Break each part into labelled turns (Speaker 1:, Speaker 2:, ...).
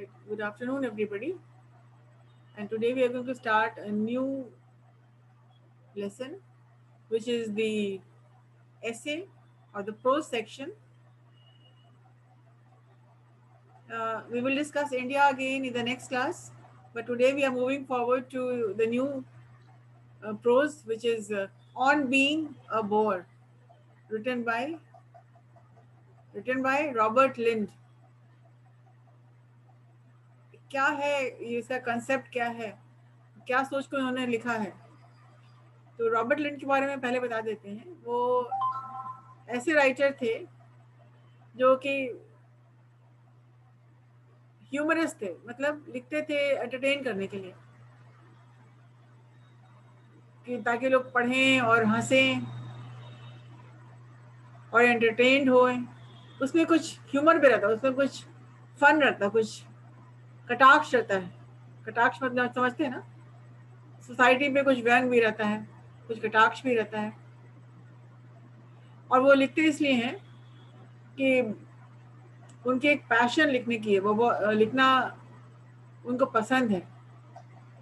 Speaker 1: Right. Good afternoon, everybody. And today we are going to start a new lesson, which is the essay or the prose section. We will discuss India again in the next class, but today we are moving forward to the new prose, which is On Being a Bore, written by Robert Lind. क्या है ये, इसका concept क्या है, क्या सोच कर उन्होंने लिखा है? तो रॉबर्ट लिंड के बारे में पहले बता देते हैं। वो ऐसे राइटर थे जो कि ह्यूमरस थे, मतलब लिखते थे एंटरटेन करने के लिए, कि ताकि लोग पढ़ें और हंसें और एंटरटेन्ड होएं। उसमें कुछ ह्यूमर भी रहता है, उसमें कुछ फन रहता है, कुछ कटाक्ष रहता है। कटाक्ष मतलब समझते हैं ना, सोसाइटी पे कुछ व्यंग भी रहता है, कुछ कटाक्ष भी रहता है। और वो लिखते इसलिए हैं कि उनके एक पैशन लिखने की है, वो लिखना उनको पसंद है,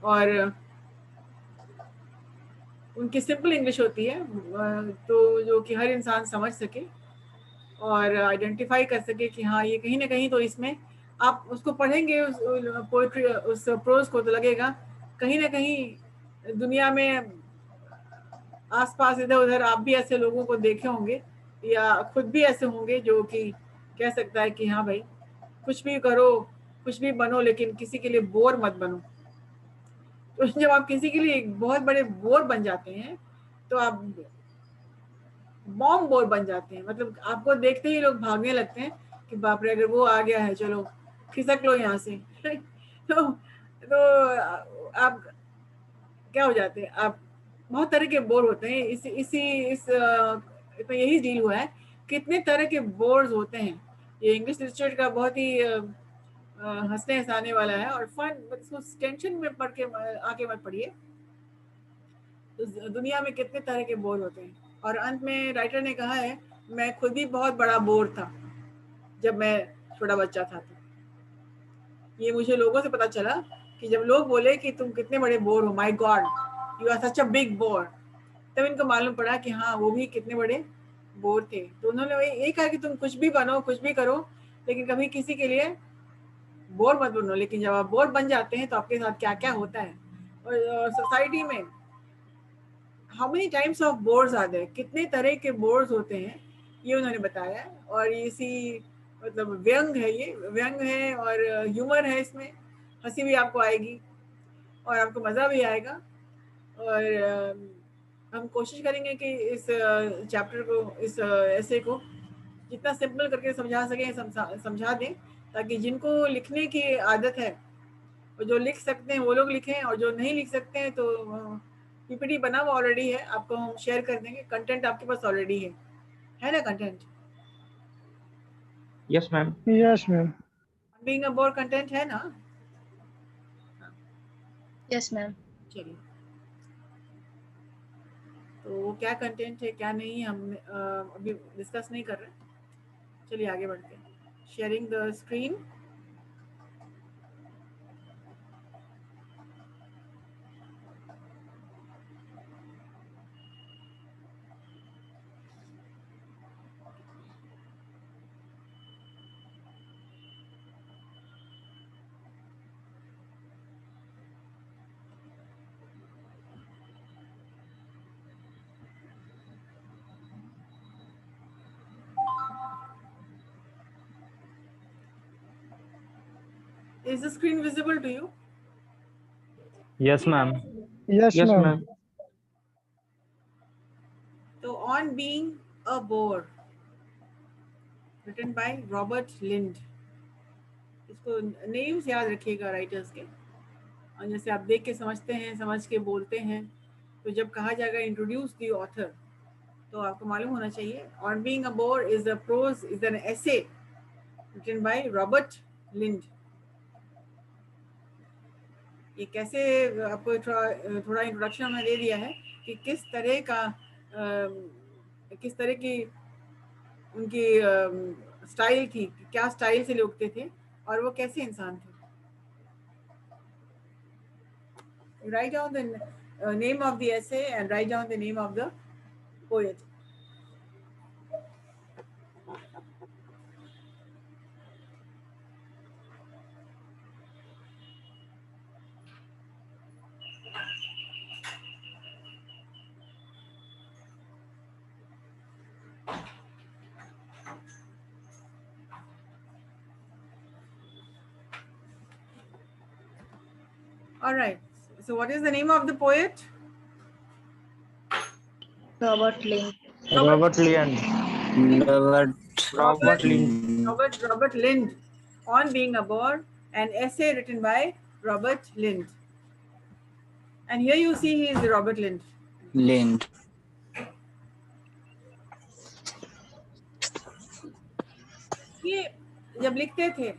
Speaker 1: और उनकी सिंपल इंग्लिश होती है, तो जो कि हर इंसान समझ सके और आइडेंटिफाई कर सके कि हाँ ये कहीं ना कहीं तो इसमें, आप उसको पढ़ेंगे उस पोएट्री, उस प्रोज को, तो लगेगा कहीं ना कहीं दुनिया में आसपास इधर उधर आप भी ऐसे लोगों को देखे होंगे या खुद भी ऐसे होंगे जो कि कह सकता है कि हाँ भाई, कुछ भी करो, कुछ भी बनो, लेकिन किसी के लिए बोर मत बनो। तो जब आप किसी के लिए एक बहुत बड़े बोर बन जाते हैं तो आप बॉम्ब बोर बन जाते हैं, मतलब आपको देखते ही लोग भागने लगते हैं कि बाप रे, अगर वो आ गया है, चलो खिसक लो यहाँ से। तो आप क्या हो जाते हैं, आप बहुत तरह के बोर होते हैं। इसमें यही डील हुआ है, कितने तरह के बोर्स होते हैं। ये इंग्लिश लिटरेचर का बहुत ही हंसने हंसाने वाला है और फन, इसको टेंशन में पढ़ के आके मत पढ़िए। तो दुनिया में कितने तरह के बोर होते हैं। और अंत में राइटर ने कहा है, मैं खुद भी बहुत बड़ा बोर था जब मैं छोटा बच्चा था। तो ये मुझे लोगों से पता चला कि जब लोग बोले कि तुम कितने बड़े बोर हो, my god you are such a big bore, तब इनको मालूम पड़ा कि हाँ वो भी कितने बड़े बोर थे। तो उन्होंने ये कहा कि तुम कुछ भी बनो, कुछ भी करो, लेकिन कभी किसी के लिए बोर मत बनो। लेकिन जब आप बोर बन जाते हैं तो आपके साथ क्या क्या होता है, और सोसाइटी में how many times of bores are there, कितने तरह के बोर्स होते हैं, ये उन्होंने बताया। और इसी मतलब व्यंग है, ये व्यंग है और ह्यूमर है, इसमें हंसी भी आपको आएगी और आपको मज़ा भी आएगा। और हम कोशिश करेंगे कि इस चैप्टर को, इस ऐसे को जितना सिंपल करके समझा सकें समझा दें, ताकि जिनको लिखने की आदत है और जो लिख सकते हैं वो लोग लिखें, और जो नहीं लिख सकते हैं तो पीपीटी बना हुआ ऑलरेडी है, आपको हम शेयर कर देंगे। कंटेंट आपके पास ऑलरेडी है ना content?
Speaker 2: Yes, ma'am.
Speaker 3: Yes, ma'am.
Speaker 1: Being a bore content है ना?
Speaker 4: Yes ma'am.
Speaker 1: चलिए, तो वो क्या कंटेंट है क्या नहीं हम अभी डिस्कस नहीं कर रहे। चलिए आगे बढ़ते हैं। Sharing the screen. Is the screen visible to you?
Speaker 2: Yes, ma'am.
Speaker 3: Yes,
Speaker 2: Yes,
Speaker 3: ma'am.
Speaker 2: ma'am.
Speaker 1: तो On Being a Bore, written by Robert Lind। इसको नेम्स याद रखिएगा राइटर्स के, और जैसे आप देख के समझते हैं, समझ के बोलते हैं, तो जब कहा जाएगा इंट्रोड्यूस द ऑथर, तो आपको मालूम होना चाहिए। On being a bore is a prose, is an essay written by Robert Lynd. ये कैसे, आपको थोड़ा इंट्रोडक्शन हमने दे दिया है कि किस तरह का किस तरह की उनकी स्टाइल थी, क्या स्टाइल से लिखते थे और वो कैसे इंसान थे। write down the name of the essay and write down the name of the poet. All right. So what is the name of the poet?
Speaker 3: Robert Lind.
Speaker 2: Robert Lind.
Speaker 4: Robert
Speaker 2: Robert Lind.
Speaker 1: Robert Lind, On Being a Bore, an essay written by Robert Lind. And here you see he is Robert Lind.
Speaker 4: Lind.
Speaker 1: ये जब लिखते थे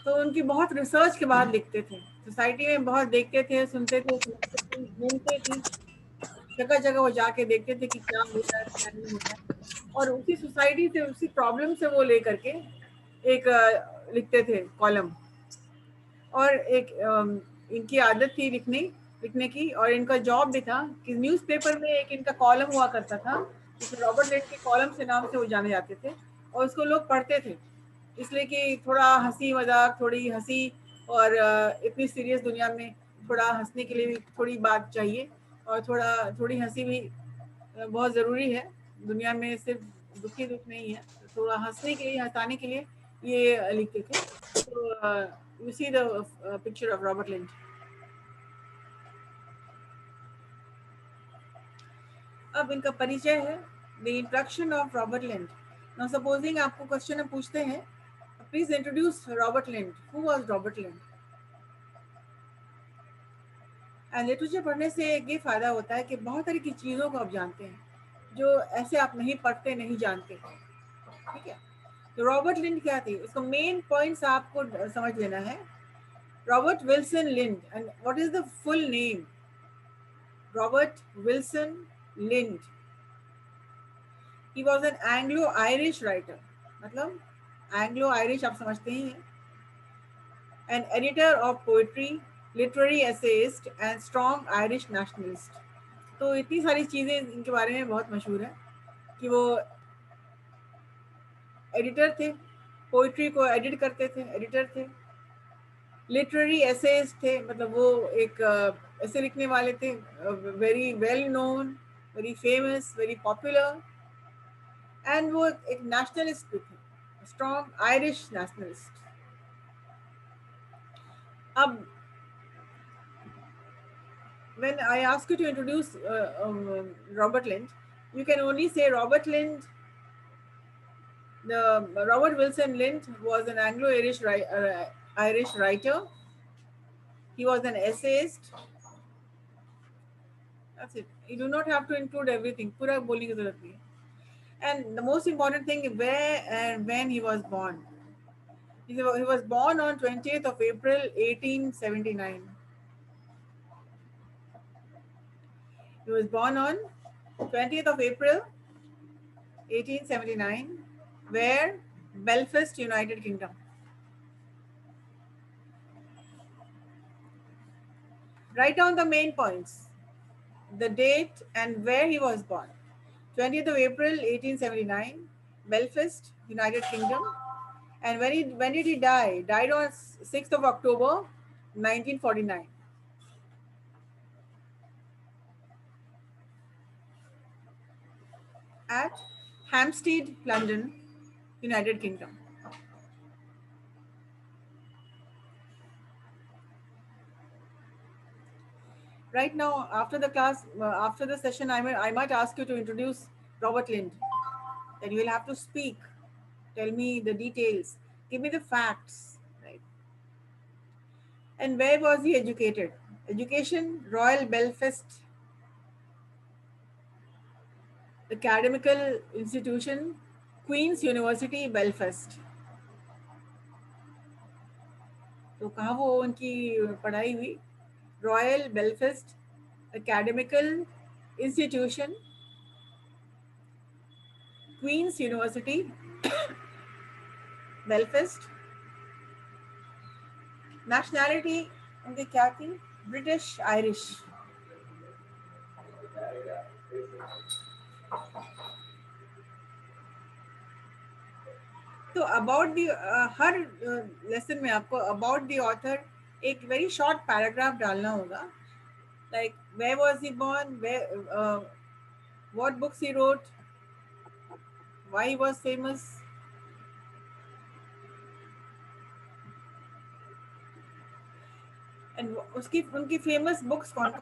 Speaker 1: तो उनकी बहुत research के बाद लिखते थे, सोसाइटी में बहुत देखते थे, सुनते थे, घूमते थे, जगह जगह वो जाके देखते थे कि क्या हो रहा है क्या नहीं हो रहा है, और उसी सोसाइटी से उसी प्रॉब्लम से वो लेकर के एक लिखते थे कॉलम। और एक इनकी आदत थी लिखने की, और इनका जॉब भी था कि न्यूज़पेपर में एक इनका कॉलम हुआ करता था, जिसे रॉबर्ट लिंड के कॉलम से नाम से वो जाने जाते थे, और उसको लोग पढ़ते थे इसलिए कि थोड़ा हंसी मजाक, थोड़ी हंसी, और इतनी सीरियस दुनिया में थोड़ा हंसने के लिए भी थोड़ी बात चाहिए, और थोड़ी हंसी भी बहुत ज़रूरी है दुनिया में, सिर्फ दुखी दुख नहीं है, थोड़ा हंसने के लिए, हंसाने के लिए ये लिखते थे। तो you see the picture of Robert Lind. अब इनका परिचय है, the introduction of Robert Lind. Now supposing आपको क्वेश्चन में पूछते हैं, please introduce Robert Lind. Who was Robert Lind? And literature पढ़ने से एक ये फायदा होता है कि बहुत तरह की चीज़ों को आप जानते हैं जो ऐसे आप नहीं पढ़ते, नहीं जानते, ठीक है। तो रॉबर्ट लिंड क्या थी, उसका मेन पॉइंट्स आपको समझ लेना है। Robert Wilson Lynd, and what is the full name? Robert Wilson Lynd, he was an Anglo-Irish writer, मतलब Anglo-Irish आप समझते ही हैं, an editor of poetry, literary essayist and strong Irish nationalist. तो इतनी सारी चीज़ें इनके बारे में बहुत मशहूर है कि वो एडिटर थे, पोइट्री को एडिट करते थे, एडिटर थे, लिटरेरी एसेज थे, मतलब वो एक ऐसे लिखने वाले थे, very well known, very famous, very popular, and वो एक नेशनलिस्ट भी थे, स्ट्रॉन्ग आयरिश नेशनलिस्ट। अब when I ask you to introduce Robert Lind, you can only say Robert Lind. Robert Wilson Lind was an Anglo-Irish Irish writer. He was an essayist. That's it. You do not have to include everything. पूरा बोलने की जरूरत नहीं है. And the most important thing, where and when he was born. He was born on 20th of April 1879. He was born on 20th of April 1879. Where? Belfast, United Kingdom. Write down the main points, the date and where he was born. 20th of April 1879, Belfast, United Kingdom. And when did he die? Died on 6th of October 1949. At Hampstead, London, United Kingdom. Right now, after the class, after the session, I might ask you to introduce Robert Lind. Then you will have to speak. Tell me the details. Give me the facts. Right? And where was he educated? Education, Royal Belfast Academical Institution, Queen's University, Belfast. तो कहाँ वो उनकी पढ़ाई हुई? Royal Belfast Academical Institution, Queen's University, Belfast. Nationality उनकी क्या थी? British Irish. तो अबाउट दी हर लेसन में आपको अबाउट दी ऑथर एक वेरी शॉर्ट पैराग्राफ डालना होगा, like where was he born, what books he wrote, why he was famous, and उसकी उनकी फेमस बुक्स कौन,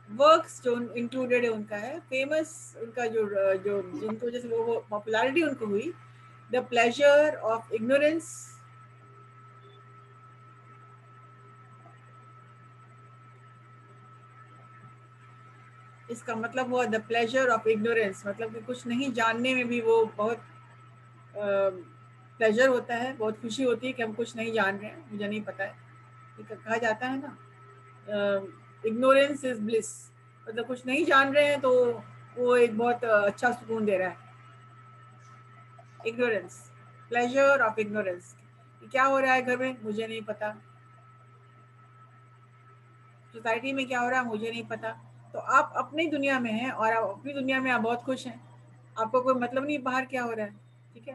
Speaker 1: वर्क्स जो इंक्लूडेड है उनका है, फेमस उनका जो जो जिनको वजह से वो पॉपुलैरिटी उनको हुई, द प्लेजर ऑफ इग्नोरेंस, इसका मतलब हुआ द प्लेजर ऑफ इग्नोरेंस, मतलब कि कुछ नहीं जानने में भी वो बहुत प्लेजर होता है, बहुत खुशी होती है कि हम कुछ नहीं जान रहे हैं, मुझे नहीं पता है। कहा जाता है ना, इग्नोरेंस इज ब्लिस, मतलब कुछ नहीं जान रहे हैं तो वो एक बहुत अच्छा सुकून दे रहा है। इग्नोरेंस, प्लेजर ऑफ इग्नोरेंस, क्या हो रहा है घर में मुझे नहीं पता, सोसाइटी में क्या हो रहा है मुझे नहीं पता। तो आप अपनी दुनिया में हैं और आप अपनी दुनिया में आप बहुत खुश हैं, आपको कोई मतलब नहीं बाहर क्या हो रहा है, ठीक है।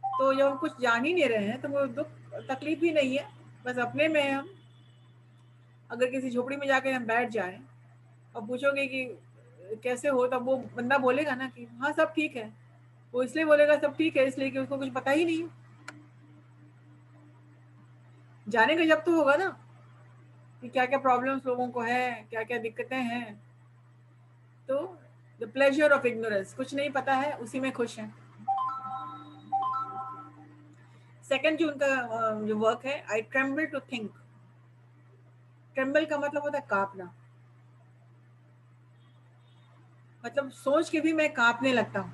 Speaker 1: तो जब हम कुछ जान ही नहीं रहे हैं तो वो दुख तकलीफ ही नहीं है, बस अपने में हम। अगर किसी झोपड़ी में जाकर हम बैठ जाएं और पूछोगे कि कैसे हो, तब वो बंदा बोलेगा ना कि हाँ सब ठीक है। वो इसलिए बोलेगा सब ठीक है इसलिए कि उसको कुछ पता ही नहीं है। जाने का जब तो होगा ना कि क्या क्या प्रॉब्लम्स लोगों को है, क्या क्या दिक्कतें हैं। तो द प्लेजर ऑफ इग्नोरेंस, कुछ नहीं पता है उसी में खुश हैं। सेकंड जो उनका जो वर्क है, आई ट्रेम्बल टू थिंक। ट्रेम्बल का मतलब होता है कांपना, मतलब सोच के भी मैं कांपने लगता हूँ।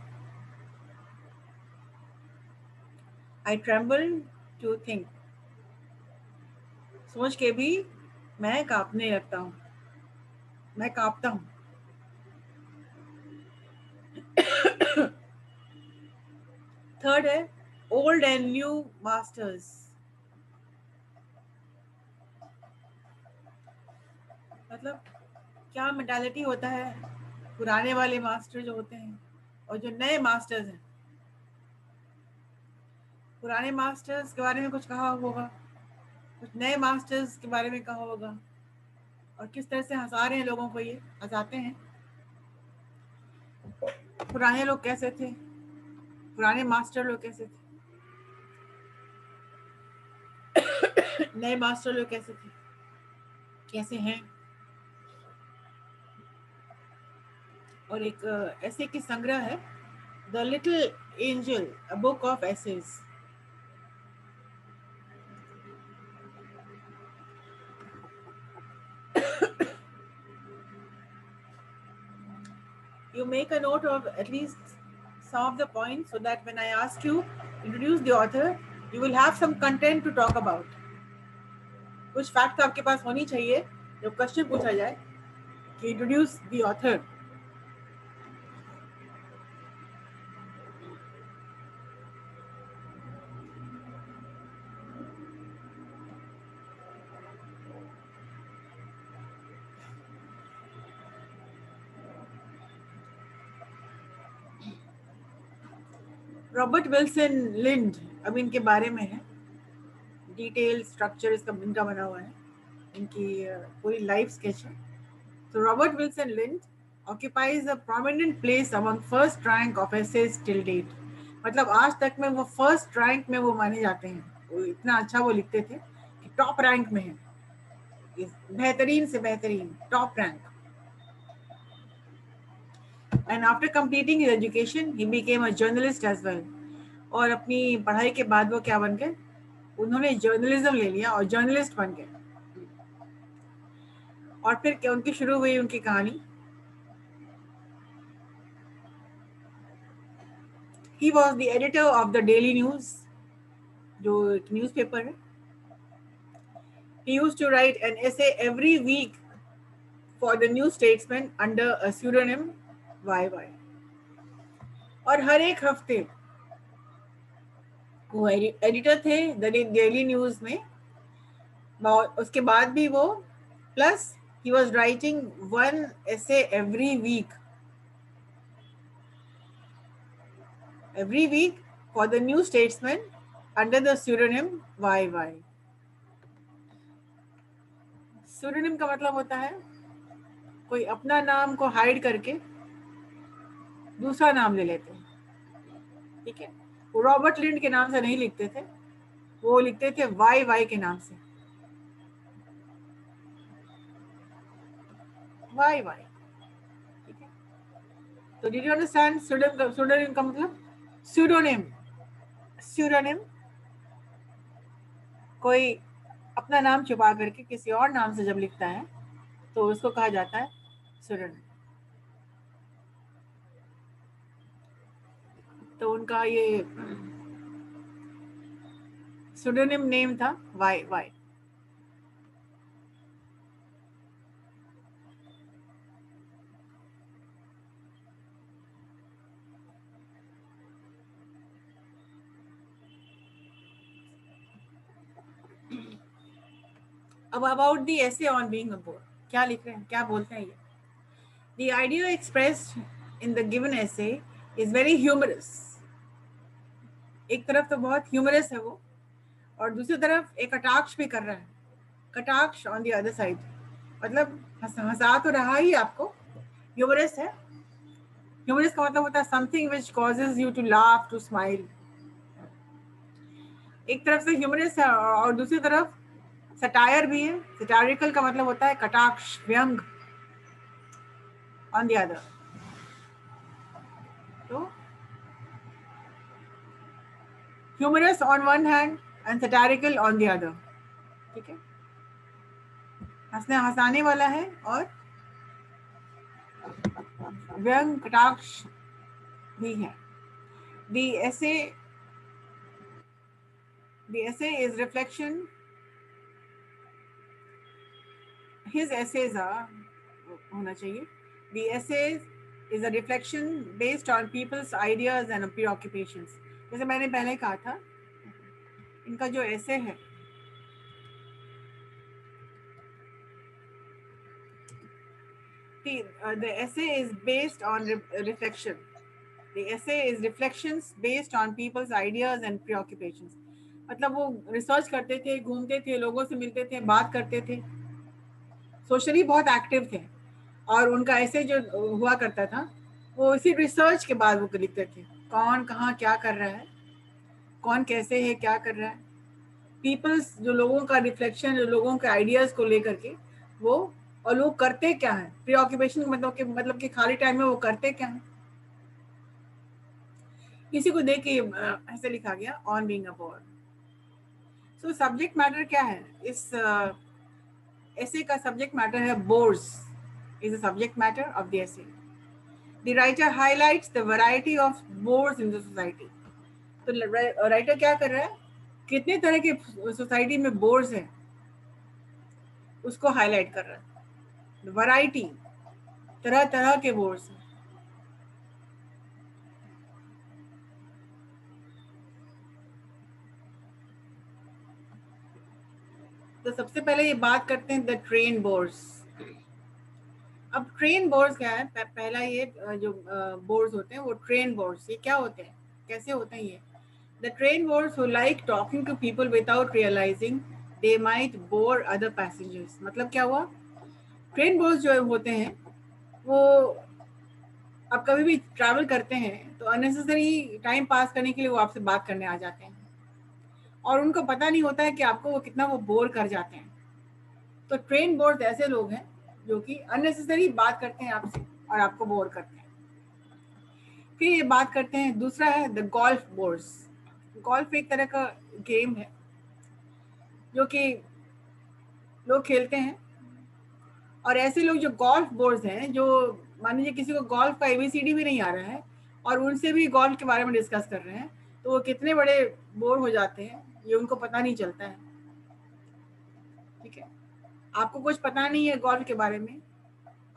Speaker 1: आई ट्रेम्बल टू थिंक, सोच के भी मैं कांपने लगता हूँ, मैं कांपता हूँ। थर्ड है ओल्ड एंड न्यू मास्टर्स, मतलब क्या मेंटालिटी होता है पुराने वाले मास्टर जो होते हैं और जो नए मास्टर्स हैं। पुराने मास्टर्स के बारे में कुछ कहा होगा, कुछ नए मास्टर्स के बारे में कहा होगा, और किस तरह से हंसा रहे हैं लोगों को, ये हंसाते हैं। पुराने लोग कैसे थे, पुराने मास्टर लोग कैसे थे, नए मास्टर लोग कैसे थे, कैसे हैं। और एक ऐसे के संग्रह है, the little angel, a book of essays. You make a note of at least some of the points so that when I ask you introduce the author, you will have some content to talk about. कुछ fact आपके पास होनी चाहिए जब question पूछा जाए कि introduce the author. Robert Wilson Lynd, अब इनके बारे में है डिटेल स्ट्रक्चर इसका इनका बना हुआ है, इनकी पूरी लाइफ स्केच है। तो Robert Wilson Lynd occupies a prominent place among first rank of essays till date, मतलब आज तक में वो फर्स्ट रैंक में वो माने जाते हैं। वो इतना अच्छा वो लिखते थे कि टॉप रैंक में है, बेहतरीन से बेहतरीन top rank. And after completing his education he became a journalist as well, और अपनी पढ़ाई के बाद वो क्या बन गए, उन्होंने जर्नलिज्म ले लिया और जर्नलिस्ट बन गए। और फिर क्या उनकी शुरू हुई उनकी कहानी। He was the editor of the daily news, जो एक न्यूज़पेपर है। He used to write an essay every week for the New Statesman under a pseudonym YY, और हर एक हफ्ते वो एडिटर थे द डेली न्यूज में, उसके बाद भी वो plus he was writing one essay every week for the New Statesman under the pseudonym YY. pseudonym का मतलब होता है कोई अपना नाम को हाइड करके दूसरा नाम ले लेते हैं, ठीक है। वो रॉबर्ट लिंड के नाम से नहीं लिखते थे, वो लिखते थे YY के नाम से, YY, ठीक है। तो डिड यू अंडरस्टैंड pseudonym का मतलब? pseudonym कोई अपना नाम छुपा करके किसी और नाम से जब लिखता है तो उसको कहा जाता है pseudonym। तो उनका ये pseudonym नेम था YY। अब about the essay on being a bore, क्या लिख रहे हैं, क्या बोलते हैं ये? The idea expressed in the given essay is very humorous. एक तरफ तो बहुत ह्यूमरस है वो, और दूसरी तरफ एक कटाक्ष भी कर रहा है, कटाक्ष ऑन द अदर साइड, मतलब हंसा तो रहा ही आपको, ह्यूमरस है। ह्यूमरस का मतलब होता है something which causes you to laugh, to smile. एक तरफ से ह्यूमरस है और दूसरी तरफ सटायर भी है। सटायरिकल का मतलब होता है कटाक्ष, व्यंग, ऑन द अदर। तो humorous on one hand and satirical on the other, ठीक है। हंसाने वाला है और व्यंग, कटाक्ष भी है। The essay is reflection. His essays are होना चाहिए. The essay is a reflection based on people's ideas and preoccupations. जैसे मैंने पहले कहा था, इनका जो essay है, the essay is based on reflection. The essay is reflections based on people's ideas and preoccupations. मतलब वो रिसर्च करते थे, घूमते थे, लोगों से मिलते थे, बात करते थे, सोशली बहुत एक्टिव थे, और उनका ऐसे जो हुआ करता था वो इसी रिसर्च के बाद वो लिखते थे, कौन कहाँ क्या कर रहा है, कौन कैसे है, क्या कर रहा है, पीपल्स, जो लोगों का रिफ्लेक्शन, जो लोगों के आइडियाज को लेकर के वो, और लोग करते क्या है, प्रीऑक्यूपेशन मतलब कि खाली टाइम में वो करते क्या है, इसी को देख के ऐसे लिखा गया on being a bore. So subject matter क्या है इस essay का? सब्जेक्ट मैटर है bourse, is the subject matter of the essay. The writer highlights the variety of bores in the society. तो राइटर क्या कर रहा है, कितने तरह के सोसाइटी में बोर्स हैं उसको हाईलाइट कर रहा है। वैरायटी, तरह तरह के बोर्स हैं। तो सबसे पहले ये बात करते हैं द ट्रेन बोर्स। अब ट्रेन बोर्स क्या है? पहला ये जो बोर्स होते हैं वो ट्रेन बोर्स, ये क्या होते हैं, कैसे होते हैं ये? The train boards who like talking to people without realizing they might bore other passengers. मतलब क्या हुआ? ट्रेन बोर्स जो होते हैं वो आप कभी भी ट्रैवल करते हैं तो अननेसेसरी टाइम पास करने के लिए वो आपसे बात करने आ जाते हैं, और उनको पता नहीं होता है कि आपको वो कितना वो बोर कर जाते हैं। तो ट्रेन बोर्ड ऐसे लोग हैं जो कि अननेसेसरी बात करते हैं आपसे और आपको बोर करते हैं। फिर ये बात करते हैं, दूसरा है द गोल्फ बोर्ड्स। गोल्फ एक तरह का गेम है जो कि लोग खेलते हैं, और ऐसे लोग जो गोल्फ बोर्ड्स हैं, जो मान लीजिए किसी को गोल्फ का ABCD भी नहीं आ रहा है और उनसे भी गोल्फ के बारे में डिस्कस कर रहे हैं, तो वो कितने बड़े बोर हो जाते हैं ये उनको पता नहीं चलता है, ठीक है। आपको कुछ पता नहीं है गोल्फ के बारे में,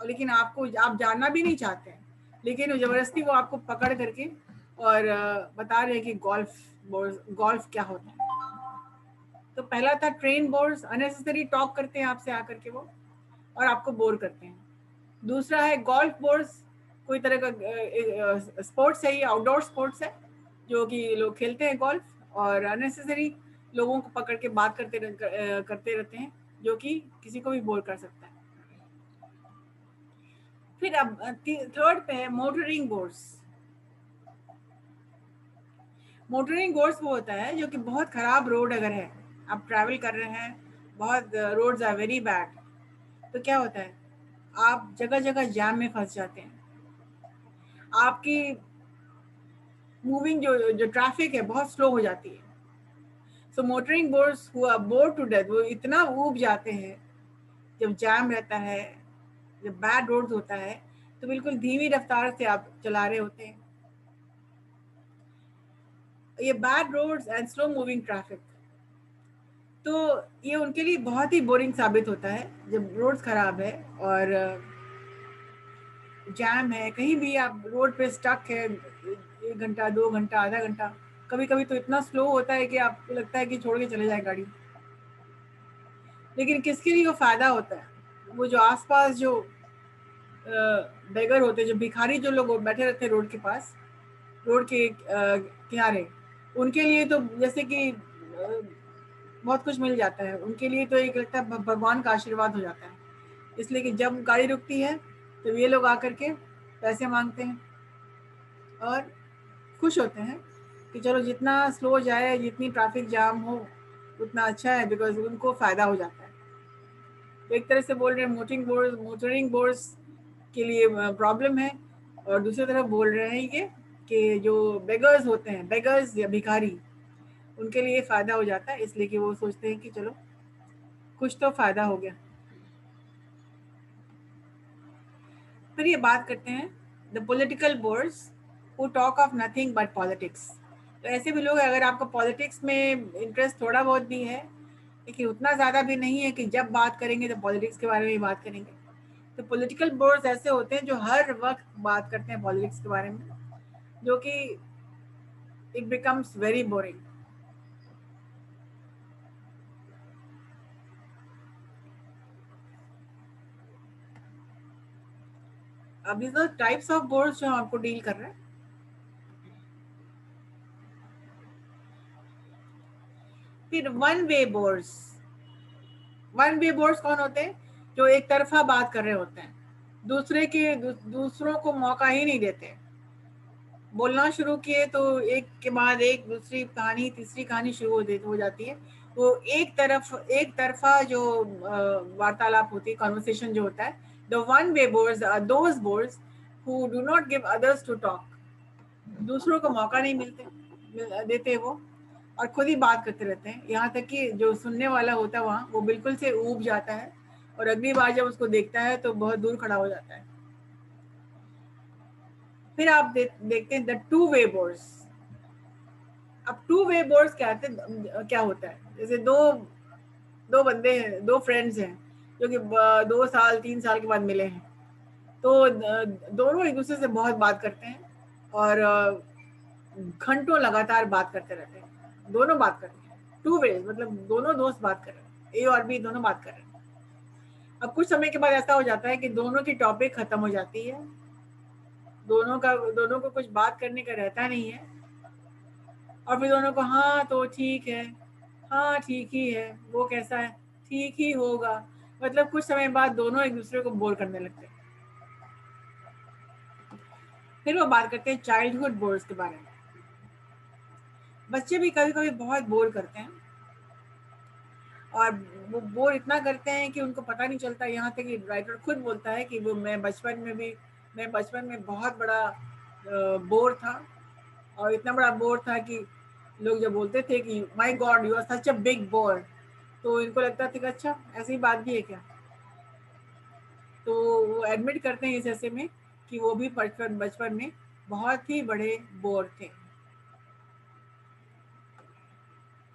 Speaker 1: और लेकिन आप जानना भी नहीं चाहते हैं, लेकिन जबरदस्ती वो आपको पकड़ करके और बता रहे हैं कि गोल्फ क्या होता है। तो पहला था ट्रेन बोर्स, अननेसेसरी टॉक करते हैं आपसे आकर के वो और आपको बोर करते हैं। दूसरा है गोल्फ बोर्स, कोई तरह का स्पोर्ट्स है, ये आउटडोर स्पोर्ट्स है जो कि लोग खेलते हैं गोल्फ, और अननेसेसरी लोगों को पकड़ के बात करते रहते हैं जो कि किसी को भी बोर कर सकता है। फिर अब थर्ड पे है मोटरिंग बोर्स। मोटरिंग बोर्स वो होता है जो कि बहुत खराब रोड अगर है, आप ट्रैवल कर रहे हैं, बहुत रोड्स आर वेरी बैड, तो क्या होता है आप जगह जगह जाम में फंस जाते हैं, आपकी मूविंग जो ट्रैफिक है बहुत स्लो हो जाती है। सो मोटरिंग बोर्ड्स हुआ बोर टू डेथ, वो इतना ऊब जाते हैं जब जाम रहता है, जब बैड रोड्स होता है, तो बिल्कुल धीमी रफ्तार से आप चला रहे होते हैं। ये bad roads and slow moving traffic, तो ये उनके लिए बहुत ही बोरिंग साबित होता है जब रोड्स खराब है और जैम है, कहीं भी आप रोड पे स्टक है 1 घंटा 2 घंटा आधा घंटा, कभी कभी तो इतना स्लो होता है कि आपको लगता है कि छोड़ के चले जाए गाड़ी। लेकिन किसके लिए वो फायदा होता है, वो जो आसपास जो बेगर होते हैं, जो भिखारी जो लोग बैठे रहते हैं रोड के पास, रोड के किनारे, उनके लिए तो जैसे कि बहुत कुछ मिल जाता है, उनके लिए तो एक लगता है भगवान का आशीर्वाद हो जाता है। इसलिए कि जब गाड़ी रुकती है तो ये लोग आकर के पैसे मांगते हैं और खुश होते हैं कि चलो जितना स्लो जाए, जितनी ट्रैफिक जाम हो उतना अच्छा है, बिकॉज उनको फ़ायदा हो जाता है। तो एक तरह से बोल रहे हैं मोटरिंग बोर्ड्स के लिए प्रॉब्लम है, और दूसरी तरफ बोल रहे हैं ये कि जो बेगर्स होते हैं, बेगर्स या भिखारी, उनके लिए फ़ायदा हो जाता है, इसलिए कि वो सोचते हैं कि चलो कुछ तो फ़ायदा हो गया। फिर ये बात करते हैं the political boards who talk of nothing but politics. तो ऐसे भी लोग, अगर आपको पॉलिटिक्स में इंटरेस्ट थोड़ा बहुत भी है, लेकिन उतना ज़्यादा भी नहीं है कि जब बात करेंगे तो पॉलिटिक्स के बारे में ही बात करेंगे, तो पॉलिटिकल बोर्ड्स ऐसे होते हैं जो हर वक्त बात करते हैं पॉलिटिक्स के बारे में, जो कि इट बिकम्स वेरी बोरिंग। अब these are types of boards जो हम आपको डील कर रहे हैं। फिर one way boards. One way boards कौन होते हैं, जो एक तरफा बात कर रहे होते हैं, दूसरों को मौका ही नहीं देते। बोलना शुरू किए तो एक के बाद एक दूसरी कहानी तीसरी कहानी शुरू हो जाती है। वो एक तरफा जो वार्तालाप होती है, कॉन्वर्सेशन जो होता है। The one way bores are those bores who do not give others to talk. दूसरों को मौका नहीं देते वो, और खुद ही बात करते रहते हैं, यहाँ तक कि जो सुनने वाला होता है वहाँ, वो बिल्कुल से ऊब जाता है और अगली बार जब उसको देखता है तो बहुत दूर खड़ा हो जाता है। फिर आप देखते हैं द टू वे बोर्ड्स। अब टू वे बोर्ड्स क्या होता है, जैसे दो बंदे हैं, दो फ्रेंड्स हैं जो कि 2 साल 3 साल के बाद मिले हैं, तो दोनों एक दूसरे से बहुत बात करते हैं और घंटों लगातार बात करते रहते हैं, दोनों बात करते हैं। टू वे मतलब दोनों दोस्त बात कर रहे हैं, ए और बी दोनों बात कर रहे हैं। अब कुछ समय के बाद ऐसा हो जाता है कि दोनों की टॉपिक खत्म हो जाती है, दोनों को कुछ बात करने का रहता नहीं है, और फिर दोनों को हाँ तो ठीक है, हाँ ठीक ही है, वो कैसा है, ठीक ही होगा, मतलब कुछ समय बाद दोनों एक दूसरे को बोर करने लगते हैं। फिर वो बात करते हैं चाइल्डहुड बोर्ड्स के बारे में। बच्चे भी कभी कभी बहुत बोर करते हैं, और वो बोर इतना करते हैं कि उनको पता नहीं चलता। यहाँ तक कि राइटर खुद बोलता है कि मैं बचपन में बहुत बड़ा बोर था, और इतना बड़ा बोर था कि लोग जब बोलते थे कि my god you are such a big bore, तो इनको लगता था कि अच्छा ऐसी बात भी है क्या। तो वो एडमिट करते हैं इस ऐसे में कि वो भी बचपन में बहुत ही बड़े बोर थे।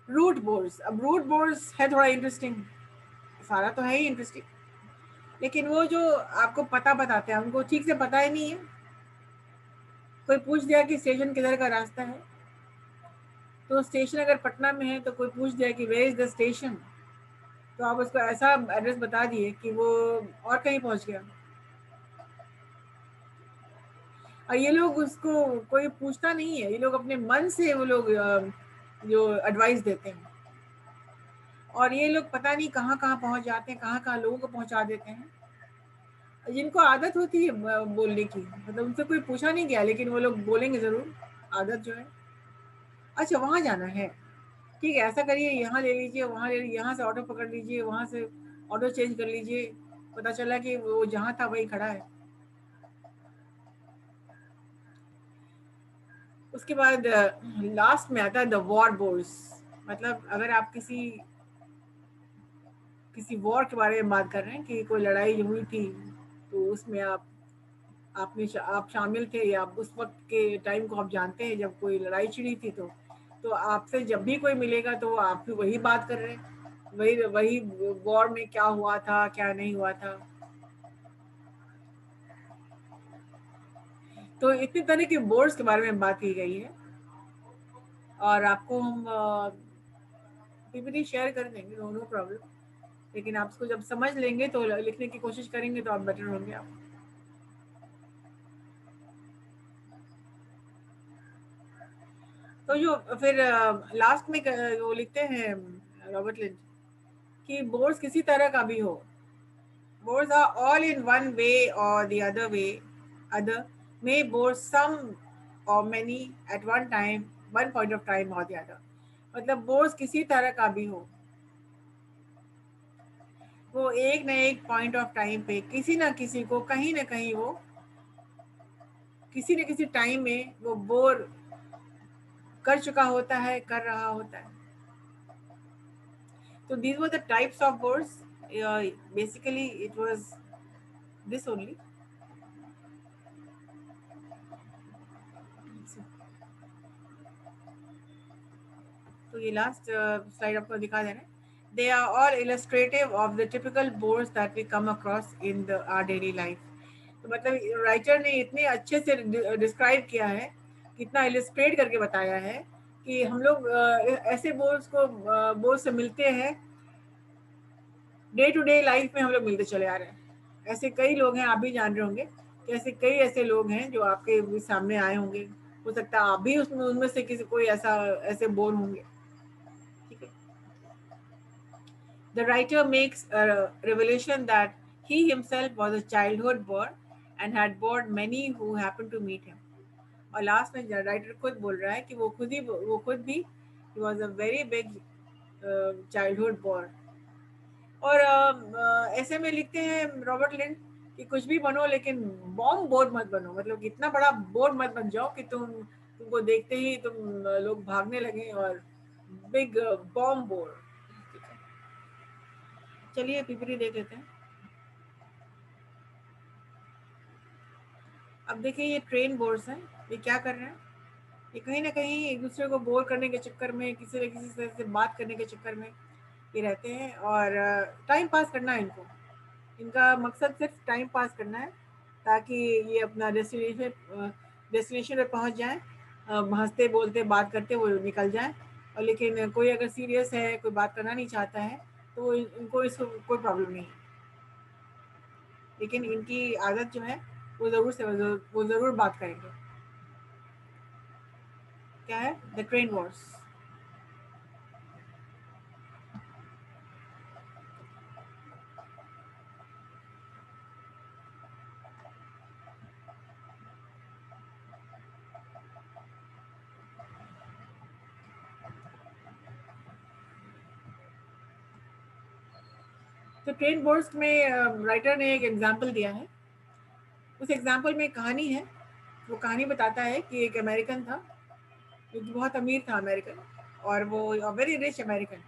Speaker 1: Route boards. अब रूट बोर्ड्स है थोड़ा इंटरेस्टिंग, सारा तो है ही इंटरेस्टिंग, लेकिन वो जो आपको पता बताते हैं, उनको ठीक से पता ही नहीं है। कोई पूछ दिया कि स्टेशन किधर का रास्ता है, तो स्टेशन अगर पटना में है तो कोई पूछ जाए कि वेयर इज द स्टेशन, तो आप उसको ऐसा एड्रेस बता दिए कि वो और कहीं पहुंच गया। और ये लोग उसको कोई पूछता नहीं है, ये लोग अपने मन से वो लोग जो एडवाइस देते हैं, और ये लोग पता नहीं कहाँ कहाँ पहुंच जाते हैं, कहाँ कहाँ लोगों को पहुंचा देते हैं, जिनको आदत होती है बोलने की, मतलब उनसे कोई पूछा नहीं गया लेकिन वो लोग बोलेंगे जरूर, आदत जो है। अच्छा वहां जाना है, ठीक है ऐसा करिए, यहाँ ले लीजिए, वहाँ ले लीजिए, यहाँ से ऑटो पकड़ लीजिए, वहाँ से ऑटो चेंज कर लीजिए, पता चला कि वो जहाँ था वही खड़ा है। उसके बाद लास्ट में आता है द वॉर बोर्स। मतलब अगर आप किसी वॉर के बारे में बात कर रहे हैं कि कोई लड़ाई हुई थी, तो उसमें आप शामिल थे, या उस वक्त के टाइम को आप जानते हैं जब कोई लड़ाई छिड़ी थी, तो आपसे जब भी कोई मिलेगा तो आप भी वही बात कर रहे हैं, वही वही वॉर में क्या हुआ था क्या नहीं हुआ था। तो इतनी तरह के बोर्ड्स के बारे में बात की गई है, और आपको हम पीपीटी शेयर कर देंगे, नो प्रॉब्लम। लेकिन आप इसको जब समझ लेंगे तो लिखने की कोशिश करेंगे तो आप बेटर होंगे आप। तो जो फिर लास्ट में वो लिखते हैं रॉबर्ट लिंच कि बोर्ड्स किसी तरह का भी हो, boards are all in one way or the other may bore some or many at one point of time or the other। मतलब बोर्ड्स किसी तरह का भी हो, वो एक न एक पॉइंट ऑफ टाइम पे किसी न किसी को कहीं ना कहीं वो किसी न किसी टाइम में वो बोर कर चुका होता है, कर रहा होता है। तो these were the types of boards, basically it was this only। तो ये लास्ट स्लाइड आपको दिखा देना है। They are all illustrative of the typical bores that we come across in our daily life। तो मतलब राइटर ने इतने अच्छे से डिस्क्राइब किया है, कितना इलिस्ट्रेट करके बताया है कि हम लोग ऐसे बोर्स से मिलते हैं, डे टू डे लाइफ में हम लोग मिलते चले आ रहे हैं। ऐसे कई लोग हैं, आप भी जान रहे होंगे कि ऐसे कई ऐसे लोग हैं जो आपके भी सामने आए होंगे, हो सकता है आप भी उसमें उनमें से किसी कोई ऐसे बोर होंगे। ठीक है। The writer makes a revelation that he himself was a childhood bore and had bored many who happened to meet him। और लास्ट में राइटर खुद बोल रहा है कि वो खुद भी he was a very big childhood bore। और ऐसे में लिखते हैं रॉबर्ट लिंड कि कुछ भी बनो लेकिन बॉम्ब बोर मत बनो, मतलब इतना बड़ा बोर मत बन जाओ कि तुमको देखते ही लोग भागने लगे, और बिग बॉम्ब बोर। चलिए पीपीटी देख लेते हैं। अब देखिए ये ट्रेन बोर्ड्स हैं, ये क्या कर रहे हैं, ये कहीं ना कहीं एक दूसरे को बोर करने के चक्कर में, किसी न किसी से बात करने के चक्कर में ये रहते हैं, और टाइम पास करना है इनको, इनका मकसद सिर्फ टाइम पास करना है, ताकि ये अपना डेस्टिनेशन पे पहुंच जाएं, हंसते बोलते बात करते वो निकल जाएं। और लेकिन कोई अगर सीरियस है, कोई बात करना नहीं चाहता है, तो इनको इसको कोई प्रॉब्लम नहीं है। लेकिन इनकी आदत जो है वो ज़रूर बात करेंगे। क्या है द ट्रेन वॉर्स। तो ट्रेन वॉर्स में राइटर ने एक एग्जाम्पल दिया है। उस एग्जाम्पल में कहानी है, वो कहानी बताता है कि एक अमेरिकन था जो बहुत अमीर था अमेरिकन, और वो वेरी रिच अमेरिकन।